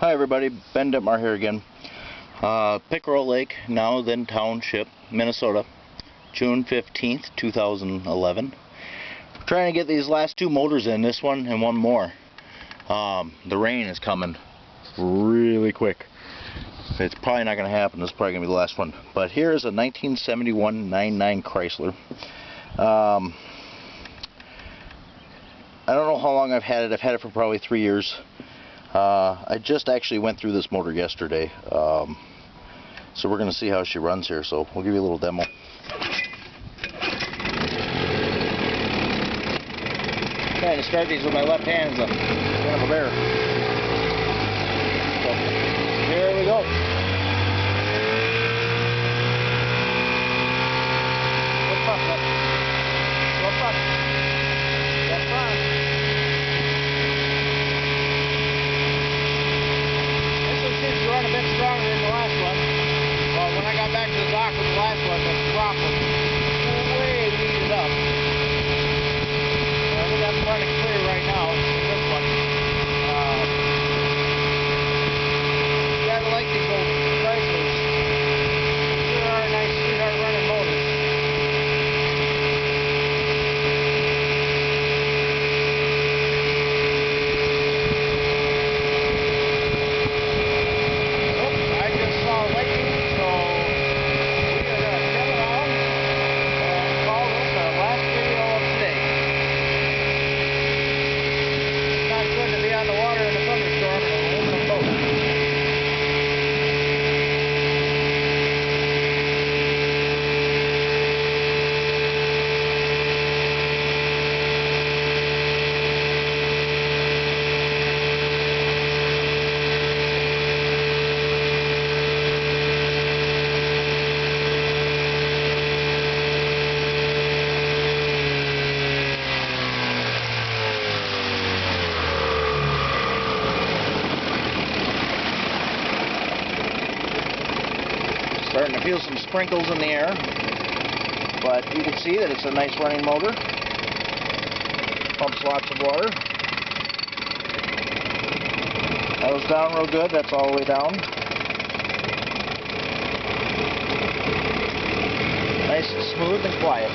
Hi everybody, Ben Dittmar here again. Pickerel Lake, now then Township, Minnesota, June 15th, 2011. Trying to get these last two motors in, this one and one more. The rain is coming really quick. It's probably not going to happen. This is probably going to be the last one. But here is a 1971 99 Chrysler. I don't know how long I've had it. I've had it for probably 3 years. I just actually went through this motor yesterday, so we're going to see how she runs here, so we'll give you a little demo. Trying to start these with my left hand is a kind of a bear. So, here we go. What's up, bud? What's up? That's fine. Seems to run a bit stronger than the last one. Well, when I got back to the dock with the last one, the drop was way weeded up. I think I'm running clear right now with this one. You gotta like these old Chryslers. Sure are nice, sweetheart running motors. Starting to feel some sprinkles in the air, but you can see that it's a nice running motor. Pumps lots of water. That was down real good. That's all the way down. Nice and smooth and quiet.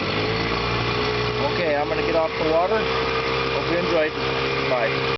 Okay, I'm going to get off the water. Hope you enjoyed. Bye.